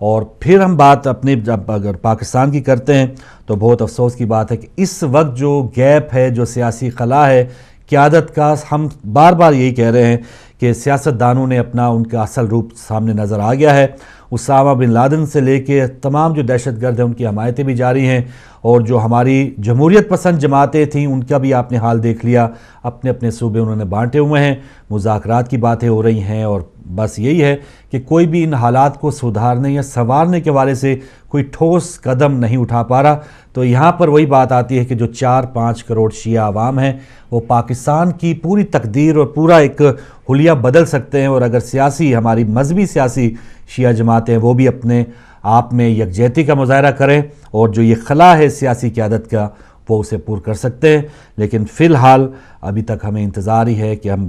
اور پھر ہم بات اپنے جب اگر پاکستان کی کرتے ہیں تو بہت افسوس کی بات ہے کہ اس وقت جو گیپ ہے، جو سیاسی خلا ہے قیادت کا، ہم بار بار یہی کہہ رہے ہیں کہ سیاست دانوں نے اپنا ان کا اصل روپ سامنے نظر آ گیا ہے۔ اسامہ بن لادن سے لے کے تمام جو دہشت گرد ہیں ان کی حمایتیں بھی جاری ہیں، اور جو ہماری جمہوریت پسند جماعتیں تھیں ان کا بھی آپ نے حال دیکھ لیا، اپنے اپنے صوبے انہوں نے بانٹے ہوئے ہیں، مذاکرات کی باتیں ہو رہی ہیں، اور بس یہی ہے کہ کوئی بھی ان حالات کو سدھارنے یا سنوارنے کے حوالے سے کوئی ٹھوس قدم نہیں اٹھا پا رہا۔ تو یہاں پر وہی بات آتی ہے کہ جو 4-5 کروڑ شیعہ عوام ہیں وہ پاکستان کی پوری تقدیر اور پورا ایک حلیہ بدل سکتے ہیں، اور اگر سیاسی ہماری مذہبی سیاسی شیعہ جماعتیں وہ بھی اپنے آپ میں یکجہتی کا مظاہرہ کریں اور جو یہ خلا ہے سیاسی قیادت کا وہ اسے پور کر سکتے ہیں۔ لیکن فی الحال ابھی تک ہمیں انتظار ہی ہے کہ ہم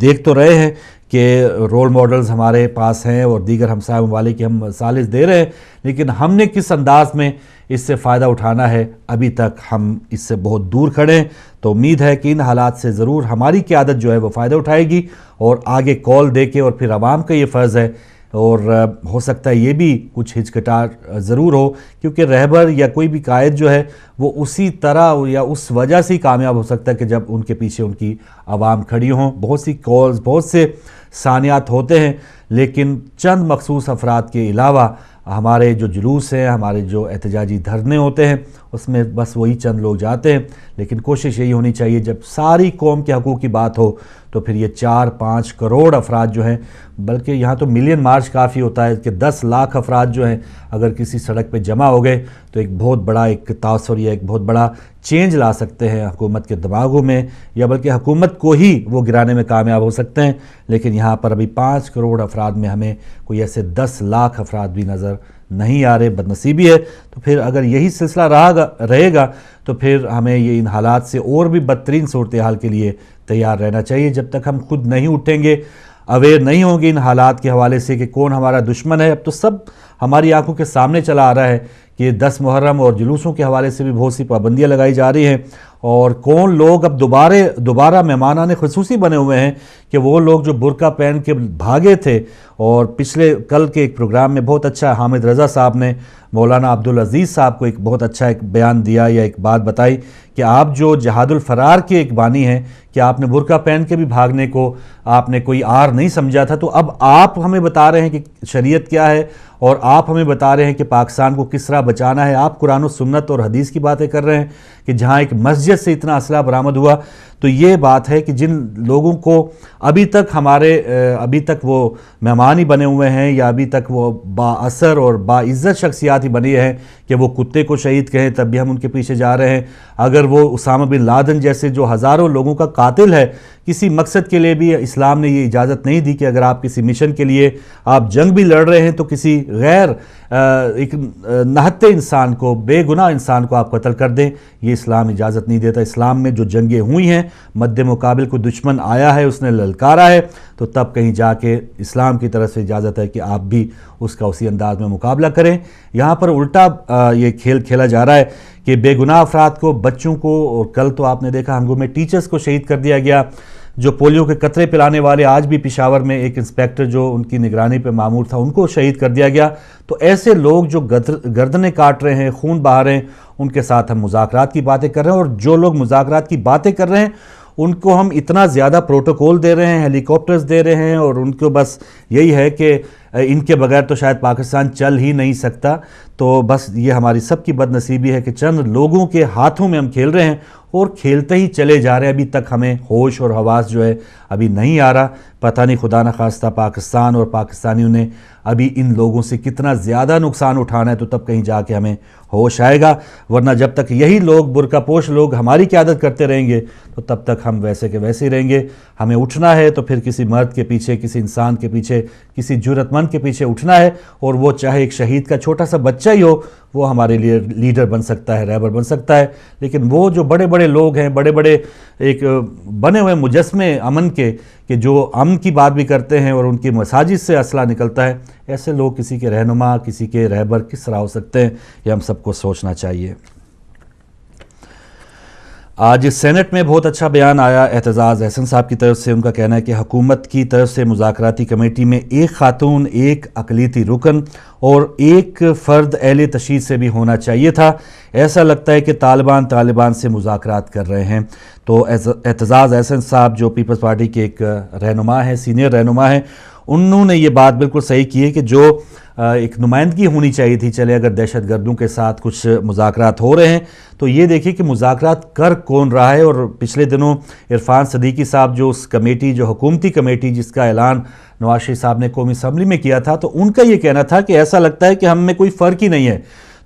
دیکھ تو رہے ہیں کہ رول ماڈلز ہمارے پاس ہیں اور دیگر ہمسایہ ممالک کی ہم مثالیں دے رہے ہیں، لیکن ہم نے کس انداز میں اس سے فائدہ اٹھانا ہے ابھی تک ہم اس سے بہت دور کھڑے ہیں۔ تو امید ہے کہ ان حالات سے ضرور ہماری قیادت جو ہے وہ فائدہ اٹھائے گی اور آگے کال دے کے، اور پھر عوام کا یہ فرض ہے، اور ہو سکتا ہے یہ بھی کچھ ہچکٹاہٹ ضرور ہو، کیونکہ رہبر یا کوئی بھی قائد جو ہے وہ اسی طرح یا اس وجہ سے ہی کامیاب ہو سکتا ہے کہ جب ان کے پیچھے ان کی عوام کھڑی ہوں۔ بہت سی کالز، بہت سے ثانیات ہوتے ہیں، لیکن چند مخصوص افراد کے علاوہ ہمارے جو جلوس ہیں، ہمارے جو احتجاجی دھرنے ہوتے ہیں اس میں بس وہی چند لوگ جاتے ہیں، لیکن کوشش یہی ہونی چاہیے جب ساری قوم کے حقوق کی بات ہو تو پھر یہ 4-5 کروڑ افراد جو ہیں، بلکہ یہاں تو ملین مارچ کافی ہوتا ہے کہ 10 لاکھ افراد جو ہیں اگر کسی سڑک پہ جمع ہو گئے تو ایک بہت بڑا ایک تاثر یا ایک بہت بڑا چینج لا سکتے ہیں حکومت کے دماغوں میں، یا بلکہ حکومت کو ہی وہ گرانے میں کامیاب ہو سکتے ہیں۔ لیکن یہاں پر ابھی 5 کروڑ افراد میں ہمیں کوئی ایسے 10 لاکھ افراد بھی نظر نہیں آ رہے، بدنصیبی ہے۔ تو پھر اگر یہی سلسلہ رہے گا تو پھر ہمیں یہ ان حالات سے اور بھی بدترین صورتحال کے لیے تیار رہنا چاہیے۔ جب تک ہم خود نہیں اٹھیں گے، اویئر نہیں ہوں گے ان حالات کے حوالے سے کہ کون ہمارا دشمن ہے، اب تو سب ہماری آنکھوں کے سامنے چلا آ رہا ہے کہ 10 محرم اور جلوسوں کے حوالے سے بھی بہت سی پابندیاں لگائی جا رہی ہیں، اور کون لوگ اب دوبارہ مہمانان خصوصی بنے ہوئے ہیں کہ وہ لوگ جو برقع پہن کے بھاگے تھے، اور پچھلے کل کے ایک پروگرام میں بہت اچھا حامد رضا صاحب نے مولانا عبدالعزیز صاحب کو ایک بہت اچھا ایک بیان دیا یا ایک بات بتائی کہ آپ جو جہاد الفرار کے ایک بانی ہیں کہ آپ نے برقع پہن کے بھی بھاگنے کو آپ نے کوئی عار نہیں سمجھا تھا، تو اب آپ ہمیں بتا رہے ہیں کہ شریعت کیا ہے، اور آپ ہمیں بتا رہے ہیں کہ پاکستان کو کس طرح بچانا ہے۔ آپ قرآن و سنت اور حدیث کی باتیں کر رہے ہیں کہ جہاں ایک مسجد سے اتنا اسلحہ برآمد ہوا۔ تو یہ بات ہے کہ جن لوگوں کو ابھی تک وہ مہمان ہی بنے ہوئے ہیں، یا ابھی تک وہ با اثر اور با عزت شخصیات ہی بنی ہیں کہ وہ کتے کو شہید کہیں تب بھی ہم ان کے پیچھے جا رہے ہیں، اگر وہ اسامہ بن لادن جیسے جو ہزاروں لوگوں کا قاتل ہے، کسی مقصد کے لیے بھی اسلام نے یہ اجازت نہیں دی کہ اگر آپ کسی مشن کے لیے آپ جنگ بھی لڑ رہے ہیں تو کسی غیر ایک نہتے انسان کو، بے گناہ انسان کو آپ قتل کر دیں، یہ اسلام اجازت نہیں دیتا۔ اسلام میں جو جنگیں ہوئی ہیں، مد مقابل کو دشمن آیا ہے، اس نے للکارا ہے، تو تب کہیں جا کے اسلام کی طرف سے اجازت ہے کہ آپ بھی اس کا اسی انداز میں مقابلہ کریں۔ یہاں پر الٹا یہ کھیل کھیلا جا رہا ہے کہ بے گناہ افراد کو، بچوں کو، اور کل تو آپ نے دیکھا ہنگو میں ٹیچرز کو شہید کر دیا گیا، جو پولیو کے قطرے پلانے والے، آج بھی پشاور میں ایک انسپیکٹر جو ان کی نگرانی پہ مامور تھا ان کو شہید کر دیا گیا۔ تو ایسے لوگ جو گردنیں کاٹ رہے ہیں، خون بہا رہے ہیں، ان کے ساتھ ہم مذاکرات کی باتیں کر رہے ہیں، اور جو لوگ مذاکرات کی باتیں کر رہے ہیں ان کو ہم اتنا زیادہ پروٹوکول دے رہے ہیں، ہیلی کاپٹرز دے رہے ہیں، اور ان کو بس یہی ہے کہ ان کے بغیر تو شاید پاکستان چل ہی نہیں سکتا۔ تو بس یہ ہماری سب کی بد نصیبی ہے کہ چند لوگوں کے ہاتھوں میں ہم کھیل رہے ہیں اور کھیلتے ہی چلے جا رہے ہیں۔ ابھی تک ہمیں ہوش اور حواس جو ہے ابھی نہیں آ رہا، پتہ نہیں خدا نخواستہ پاکستان اور پاکستانیوں نے ابھی ان لوگوں سے کتنا زیادہ نقصان اٹھانا ہے، تو تب کہیں جا کے ہمیں ہوش آئے گا، ورنہ جب تک یہی لوگ برقع پوش لوگ ہماری قیادت کرتے رہیں گے تو تب تک ہم ویسے کے ویسے ہی رہیں گے۔ ہمیں اٹھنا ہے تو پھر کسی مرد کے پیچھے، کسی انسان کے پیچھے، کسی جرأت مند کے پیچھے اٹھنا ہے، اور وہ چاہے ایک شہید کا چھوٹا سا بچہ ہی ہو، وہ ہمارے لیے لیڈر بن سکتا ہے، رہبر بن سکتا ہے۔ لیکن وہ جو بڑے بڑے لوگ ہیں، بڑے بڑے ایک بنے ہوئے مجسمے امن کے، کہ جو امن کی بات بھی کرتے ہیں اور ان کی مساجد سے اسلحہ نکلتا ہے، ایسے لوگ کسی کے رہنما، کسی کے رہبر کس طرح ہو سکتے ہیں، یہ ہم سب کو سوچنا چاہیے۔ آج سینٹ میں بہت اچھا بیان آیا اعتزاز احسن صاحب کی طرف سے. ان کا کہنا ہے کہ حکومت کی طرف سے مذاکراتی کمیٹی میں ایک خاتون، ایک اقلیتی رکن اور ایک فرد اہل تشیع سے بھی ہونا چاہیے تھا. ایسا لگتا ہے کہ طالبان سے مذاکرات کر رہے ہیں. تو اعتزاز احسن صاحب جو پیپلز پارٹی کے ایک رہنما ہیں، سینئر رہنما ہیں، انہوں نے یہ بات بالکل صحیح کی ہے کہ جو ایک نمائندگی ہونی چاہیے تھی. چلے اگر دہشت گردوں کے ساتھ کچھ مذاکرات ہو رہے ہیں تو یہ دیکھیں کہ مذاکرات کر کون رہا ہے. اور پچھلے دنوں عرفان صدیقی صاحب جو اس کمیٹی، جو حکومتی کمیٹی جس کا اعلان نواز شریف صاحب نے قومی اسمبلی میں کیا تھا، تو ان کا یہ کہنا تھا کہ ایسا لگتا ہے کہ ہم میں کوئی فرق ہی نہیں ہے.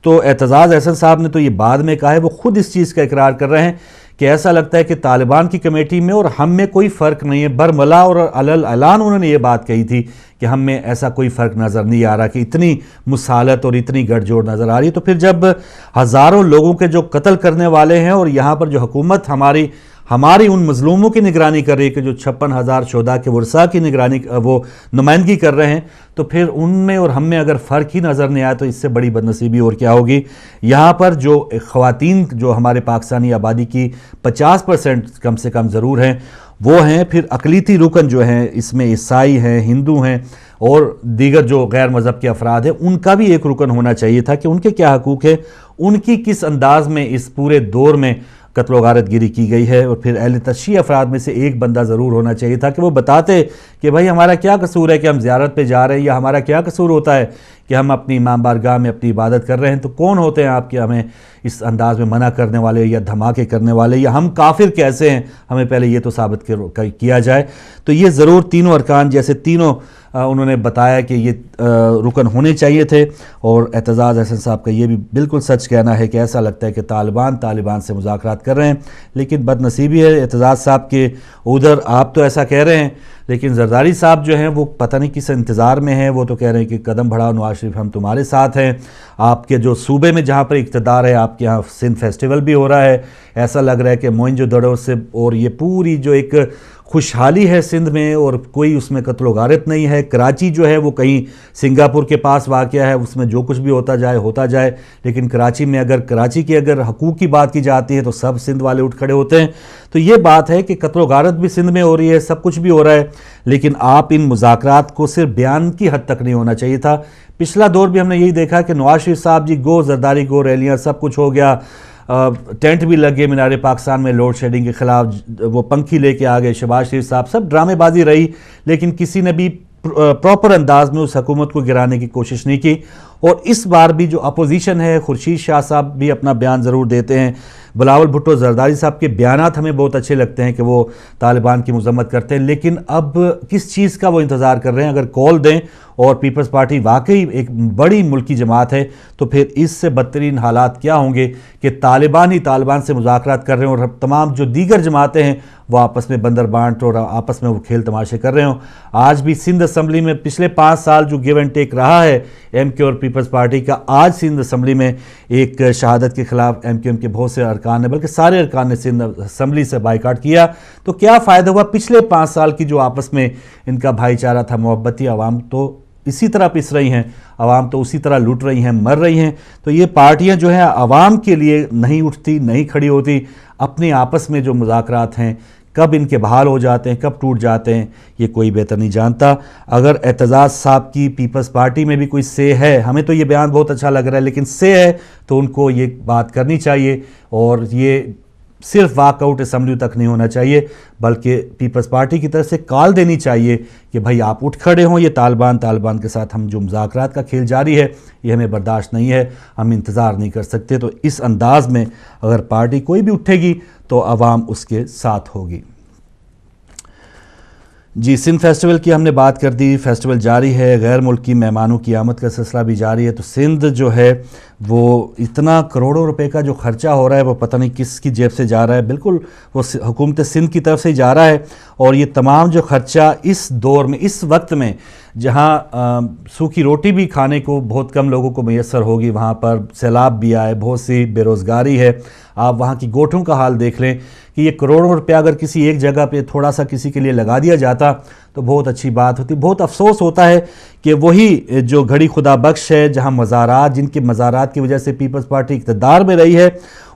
تو اعتزاز احسن صاحب نے تو یہ بعد میں کہا ہے، وہ خود اس چیز کا اقرار کر رہے ہیں کہ ایسا لگتا ہے کہ طالبان کی کمیٹی میں اور ہم میں کوئی فرق نہیں ہے. برملا اور اعلان انہوں نے یہ بات کہی تھی کہ ہم میں ایسا کوئی فرق نظر نہیں آ رہا، کہ اتنی مسالت اور اتنی گٹھ جوڑ نظر آ رہی ہے. تو پھر جب ہزاروں لوگوں کے جو قتل کرنے والے ہیں اور یہاں پر جو حکومت ہماری ان مظلوموں کی نگرانی کر رہی ہے کہ جو 56,000 شہداء کے ورثاء کی وہ نمائندگی کر رہے ہیں، تو پھر ان میں اور ہم میں اگر فرق ہی نظر نہیں آیا تو اس سے بڑی بدنصیبی اور کیا ہوگی. یہاں پر جو خواتین جو ہمارے پاکستانی آبادی کی 50% کم سے کم ضرور ہیں، وہ ہیں. پھر اقلیتی رکن جو ہیں، اس میں عیسائی ہیں، ہندو ہیں اور دیگر جو غیر مذہب کے افراد ہیں، ان کا بھی ایک رکن ہونا چاہیے تھا کہ ان کے کیا حقوق ہیں، ان کی کس انداز میں اس پورے دور میں قتل و غارت گیری کی گئی ہے. اور پھر اہل تشیع افراد میں سے ایک بندہ ضرور ہونا چاہیے تھا کہ وہ بتاتے کہ بھائی ہمارا کیا قصور ہے کہ ہم زیارت پہ جا رہے ہیں، یا ہمارا کیا قصور ہوتا ہے کہ ہم اپنی امام بارگاہ میں اپنی عبادت کر رہے ہیں. تو کون ہوتے ہیں آپ کہ ہمیں اس انداز میں منع کرنے والے یا دھماکے کرنے والے، یا ہم کافر کیسے ہیں، ہمیں پہلے یہ تو ثابت کیا جائے. تو یہ ضرور تینوں ارکان جیسے تینوں انہوں نے بتایا کہ یہ رکن ہونے چاہیے تھے. اور اعتزاز احسن صاحب کا یہ بھی بالکل سچ کہنا ہے کہ ایسا لگتا ہے کہ طالبان سے مذاکرات کر رہے ہیں. لیکن بد نصیبی ہے اعتزاز صاحب کے ادھر آپ تو ایسا کہہ رہے ہیں، لیکن زرداری صاحب جو ہیں وہ پتہ نہیں کس انتظار میں ہیں. وہ تو کہہ رہے ہیں کہ قدم بڑھاؤ نواز شریف، ہم تمہارے ساتھ ہیں. آپ کے جو صوبے میں جہاں پر اقتدار ہے، آپ کے یہاں سندھ فیسٹیول بھی ہو رہا ہے، ایسا لگ رہا ہے کہ موئن جو دڑو سے اور یہ پوری جو ایک خوشحالی ہے سندھ میں، اور کوئی اس میں قتل و غارت نہیں ہے. کراچی جو ہے وہ کہیں سنگاپور کے پاس واقع ہے، اس میں جو کچھ بھی ہوتا جائے. لیکن کراچی میں کراچی کے اگر حقوق کی بات کی جاتی ہے تو سب سندھ والے اٹھ کھڑے ہوتے ہیں. تو یہ بات ہے کہ قتل و غارت بھی سندھ میں ہو رہی ہے، سب کچھ بھی ہو رہا ہے. لیکن آپ ان مذاکرات کو صرف بیان کی حد تک نہیں ہونا چاہیے تھا. پچھلا دور بھی ہم نے یہی دیکھا کہ نواز شریف صاحب جی گو زرداری گو ریلیاں سب کچھ ہو گیا، ٹینٹ بھی لگے مینار پاکستان میں لوڈ شیڈنگ کے خلاف، وہ پنکھی لے کے آگئے شہباز شریف صاحب، سب ڈرامے بازی رہی. لیکن کسی نے بھی پراپر انداز میں اس حکومت کو گرانے کی کوشش نہیں کی. اور اس بار بھی جو اپوزیشن ہے، خورشید شاہ صاحب بھی اپنا بیان ضرور دیتے ہیں، بلاول بھٹو زرداری صاحب کے بیانات ہمیں بہت اچھے لگتے ہیں کہ وہ طالبان کی مذمت کرتے ہیں. لیکن اب کس چیز کا وہ انتظار کر رہے ہیں؟ اگر کال دیں اور پیپلز پارٹی واقعی ایک بڑی ملکی جماعت ہے تو پھر اس سے بدترین حالات کیا ہوں گے کہ طالبان سے مذاکرات کر رہے ہیں اور تمام جو دیگر جماعتیں ہیں وہ آپس میں بندر بانٹ اور آپس میں وہ کھیل تماشے کر رہے ہوں. آج بھی سندھ اسمبلی میں پچھلے 5 سال جو گیو اینڈ ٹیک رہا ہے ایم کیو اور پیپلز پارٹی کا، آج سندھ اسمبلی میں ایک شہادت کے خلاف ایم کیو ایم کے بہت سے ارکان نے، بلکہ سارے ارکان نے سندھ اسمبلی سے بائیکاٹ کیا. تو کیا فائدہ ہوا؟ پچھلے 5 سال کی جو آپس میں ان کا بھائی چارہ تھا، محبتی، عوام تو اسی طرح پس رہی ہیں، عوام تو اسی طرح لوٹ رہی ہیں، مر رہی ہیں. تو یہ پارٹیاں جو ہیں عوام کے لیے نہیں اٹھتی، نہیں کھڑی ہوتی. اپنے آپس میں جو مذاکرات ہیں کب ان کے بحال ہو جاتے ہیں، کب ٹوٹ جاتے ہیں، یہ کوئی بہتر نہیں جانتا. اگر اعتزاز صاحب کی پیپلز پارٹی میں بھی کوئی سے ہے، ہمیں تو یہ بیان بہت اچھا لگ رہا ہے، لیکن سے ہے تو ان کو یہ بات کرنی چاہیے. اور یہ صرف واک آؤٹ اسمبلی تک نہیں ہونا چاہیے، بلکہ پیپلز پارٹی کی طرف سے کال دینی چاہیے کہ بھائی آپ اٹھ کھڑے ہوں. یہ طالبان کے ساتھ ہم جو مذاکرات کا کھیل جاری ہے یہ ہمیں برداشت نہیں ہے، ہم انتظار نہیں کر سکتے. تو اس انداز میں اگر پارٹی کوئی بھی اٹھے گی تو عوام اس کے ساتھ ہوگی. جی، سندھ فیسٹیول کی ہم نے بات کر دی. فیسٹیول جاری ہے، غیر ملکی مہمانوں کی آمد کا سلسلہ بھی جاری ہے. تو سندھ جو ہے وہ اتنا کروڑوں روپے کا جو خرچہ ہو رہا ہے وہ پتہ نہیں کس کی جیب سے جا رہا ہے، بالکل وہ حکومت سندھ کی طرف سے ہی جا رہا ہے. اور یہ تمام جو خرچہ اس دور میں، اس وقت میں جہاں سوکھی روٹی بھی کھانے کو بہت کم لوگوں کو میسر ہوگی، وہاں پر سیلاب بھی آئے، بہت سی بے روزگاری ہے. آپ وہاں کی گوٹھوں کا حال دیکھ لیں کہ کہ یہ کروڑوں روپیہ اگر کسی ایک جگہ پہ تھوڑا سا کسی کے لیے لگا دیا جاتا تو بہت اچھی بات ہوتی. بہت افسوس ہوتا ہے کہ وہی جو گھڑی خدا بخش ہے, جہاں مزارات, جن کے مزارات کی وجہ سے پیپلز پارٹی اقتدار میں رہی ہے,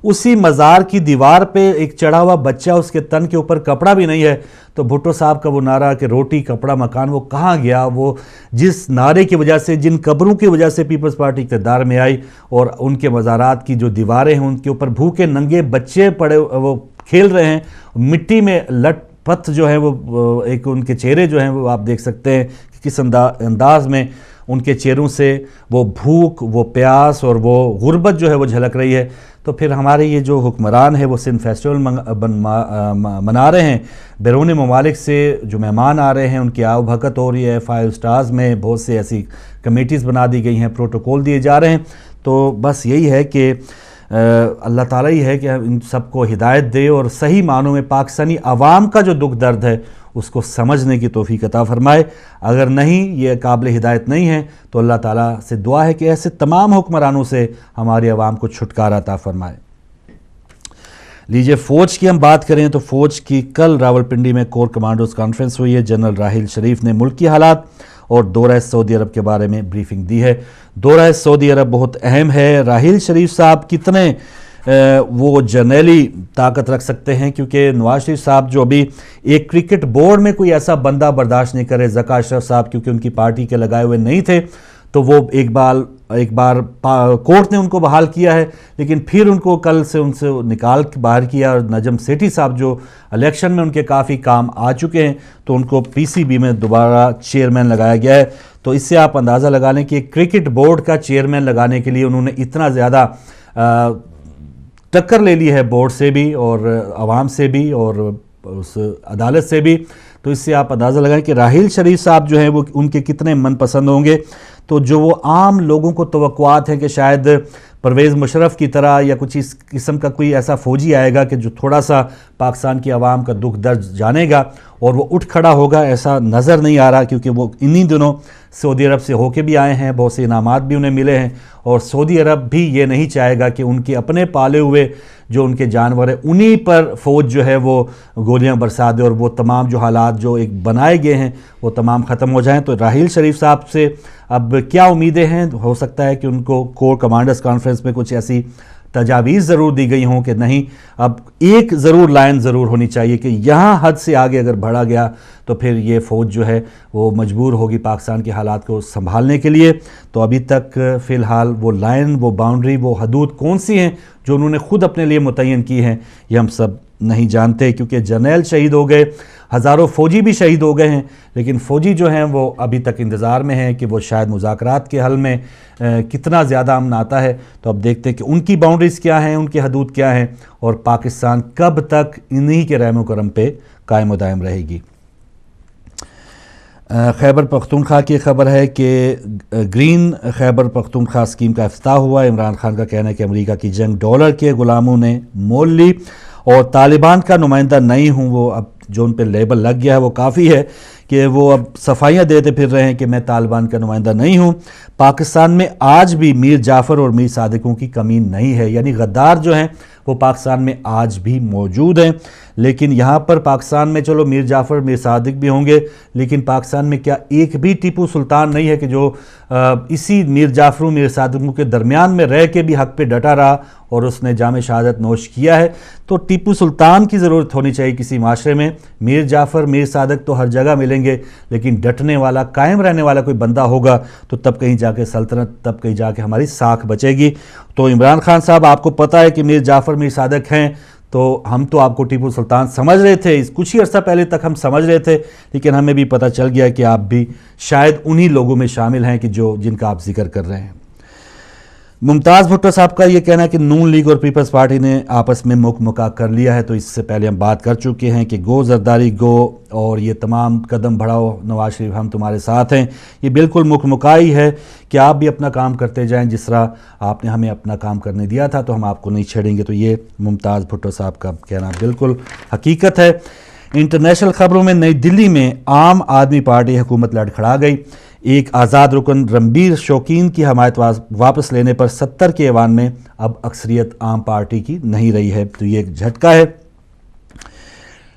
اسی مزار کی دیوار پہ ایک چڑھا ہوا بچہ, اس کے تن کے اوپر کپڑا بھی نہیں ہے. تو بھٹو صاحب کا وہ نعرہ کہ روٹی کپڑا مکان, وہ کہاں گیا؟ وہ جس نعرے کی وجہ سے, جن قبروں کی وجہ سے پیپلز پارٹی اقتدار میں آئی, اور ان کے مزارات کی جو دیواریں ہیں ان کے اوپر بھوکے ننگے بچے پڑے, وہ کھیل رہے ہیں مٹی میں, لٹ پت جو ہے وہ ایک ان کے چہرے جو ہیں وہ آپ دیکھ سکتے ہیں کہ کس انداز میں ان کے چہروں سے وہ بھوک, وہ پیاس اور وہ غربت جو ہے وہ جھلک رہی ہے. تو پھر ہمارے یہ جو حکمران ہے وہ سندھ فیسٹیول منا رہے ہیں, بیرون ممالک سے جو مہمان آ رہے ہیں ان کی آؤ بھگت ہو رہی ہے, 5 سٹارز میں بہت سے ایسی کمیٹیز بنا دی گئی ہیں, پروٹوکول دیے جا رہے ہیں. تو بس یہی ہے کہ اللہ تعالیٰ ہی ہے کہ ان سب کو ہدایت دے اور صحیح معنوں میں پاکستانی عوام کا جو دکھ درد ہے اس کو سمجھنے کی توفیق عطا فرمائے. اگر نہیں, یہ قابل ہدایت نہیں ہے, تو اللہ تعالیٰ سے دعا ہے کہ ایسے تمام حکمرانوں سے ہمارے عوام کو چھٹکارا عطا فرمائے. لیجئے فوج کی ہم بات کریں تو فوج کی کل راولپنڈی میں کور کمانڈرز کانفرنس ہوئی ہے. جنرل راحیل شریف نے ملکی حالات اور دورہ سعودی عرب کے بارے میں بریفنگ دی ہے. دورہ سعودی عرب بہت اہم ہے. راحیل شریف صاحب کتنے وہ جرنیلی طاقت رکھ سکتے ہیں, کیونکہ نواز شریف صاحب جو ابھی ایک کرکٹ بورڈ میں کوئی ایسا بندہ برداشت نہیں کرے, ذکا اشرف صاحب کیونکہ ان کی پارٹی کے لگائے ہوئے نہیں تھے, تو وہ ایک بار کورٹ نے ان کو بحال کیا ہے, لیکن پھر ان کو کل سے ان سے نکال کے باہر کیا. اور نجم سیٹھی صاحب جو الیکشن میں ان کے کافی کام آ چکے ہیں, تو ان کو پی سی بی میں دوبارہ چیئرمین لگایا گیا ہے. تو اس سے آپ اندازہ لگا لیں کہ کرکٹ بورڈ کا چیئرمین لگانے کے لیے انہوں نے اتنا زیادہ ٹکر لے لی ہے بورڈ سے بھی اور عوام سے بھی اور اس عدالت سے بھی. تو اس سے آپ اندازہ لگائیں کہ راحیل شریف صاحب جو ہیں وہ ان کے کتنے من پسند ہوں گے. تو جو وہ عام لوگوں کو توقعات ہیں کہ شاید پرویز مشرف کی طرح یا کچھ اس قسم کا کوئی ایسا فوجی آئے گا کہ جو تھوڑا سا پاکستان کی عوام کا دکھ درد جانے گا اور وہ اٹھ کھڑا ہوگا, ایسا نظر نہیں آ رہا, کیونکہ وہ انہی دنوں سعودی عرب سے ہو کے بھی آئے ہیں, بہت سے انعامات بھی انہیں ملے ہیں, اور سعودی عرب بھی یہ نہیں چاہے گا کہ ان کے اپنے پالے ہوئے جو ان کے جانور ہیں انہی پر فوج جو ہے وہ گولیاں برسا دے اور وہ تمام جو حالات جو ایک بنائے گئے ہیں وہ تمام ختم ہو جائیں. تو راحیل شریف صاحب سے اب کیا امیدیں ہیں؟ ہو سکتا ہے کہ ان کو کور کمانڈرز کانفرنس میں کچھ ایسی تجاویز ضرور دی گئی ہوں کہ نہیں, اب ایک ضرور لائن ضرور ہونی چاہیے کہ یہاں حد سے آگے اگر بڑھا گیا تو پھر یہ فوج جو ہے وہ مجبور ہوگی پاکستان کے حالات کو سنبھالنے کے لیے. تو ابھی تک فی الحال وہ لائن, وہ باؤنڈری, وہ حدود کون سی ہیں جو انہوں نے خود اپنے لیے متعین کی ہیں, یہ ہم سب نہیں جانتے, کیونکہ جرنیل شہید ہو گئے, ہزاروں فوجی بھی شہید ہو گئے ہیں, لیکن فوجی جو ہیں وہ ابھی تک انتظار میں ہیں کہ وہ شاید مذاکرات کے حل میں کتنا زیادہ امن آتا ہے. تو اب دیکھتے ہیں کہ ان کی باؤنڈریز کیا ہیں, ان کی حدود کیا ہیں, اور پاکستان کب تک انہی کے رحم و کرم پہ قائم و دائم رہے گی. خیبر پختونخوا کی خبر ہے کہ گرین خیبر پختونخوا اسکیم کا افتتاح ہوا. عمران خان کا کہنا ہے کہ امریکہ کی جنگ ڈالر کے غلاموں نے مول لی, اور طالبان کا نمائندہ نہیں ہوں, وہ اب جو ان پہ لیبل لگ گیا ہے وہ کافی ہے کہ وہ اب صفائیاں دیتے پھر رہے ہیں کہ میں طالبان کا نمائندہ نہیں ہوں. پاکستان میں آج بھی میر جعفر اور میر صادقوں کی کمی نہیں ہے, یعنی غدار جو ہیں وہ پاکستان میں آج بھی موجود ہیں. لیکن یہاں پر پاکستان میں چلو میر جعفر میر صادق بھی ہوں گے, لیکن پاکستان میں کیا ایک بھی ٹیپو سلطان نہیں ہے کہ جو اسی میر جعفروں میر صادقوں کے درمیان میں رہ کے بھی حق پہ ڈٹا رہا اور اس نے جام شہادت نوش کیا ہے. تو ٹیپو سلطان کی ضرورت ہونی چاہیے کسی معاشرے میں. میر جعفر میر صادق تو ہر جگہ ملیں گے, لیکن ڈٹنے والا, قائم رہنے والا کوئی بندہ ہوگا تو تب کہیں جا کے سلطنت, تب کہیں جا کے ہماری ساکھ بچے گی. تو عمران خان صاحب, آپ کو پتہ ہے کہ میر جعفر میر صادق ہیں, تو ہم تو آپ کو ٹیپو سلطان سمجھ رہے تھے, کچھ ہی عرصہ پہلے تک ہم سمجھ رہے تھے, لیکن ہمیں بھی پتہ چل گیا کہ آپ بھی شاید انہی لوگوں میں شامل ہیں کہ جن کا آپ ذکر کر رہے ہیں. ممتاز بھٹو صاحب کا یہ کہنا ہے کہ نون لیگ اور پیپلز پارٹی نے آپس میں مکا کر لیا ہے. تو اس سے پہلے ہم بات کر چکے ہیں کہ گو زرداری گو اور یہ تمام قدم بڑھاؤ نواز شریف ہم تمہارے ساتھ ہیں, یہ بالکل مکمکائی ہے کہ آپ بھی اپنا کام کرتے جائیں, جس طرح آپ نے ہمیں اپنا کام کرنے دیا تھا تو ہم آپ کو نہیں چھیڑیں گے. تو یہ ممتاز بھٹو صاحب کا کہنا بالکل حقیقت ہے. انٹرنیشنل خبروں میں نئی دلی میں عام آدمی پارٹی حکومت لڑکھڑا گئی. ایک آزاد رکن رنبیر شوقین کی حمایت واپس لینے پر 70 کے ایوان میں اب اکثریت عام پارٹی کی نہیں رہی ہے. تو یہ ایک جھٹکا ہے.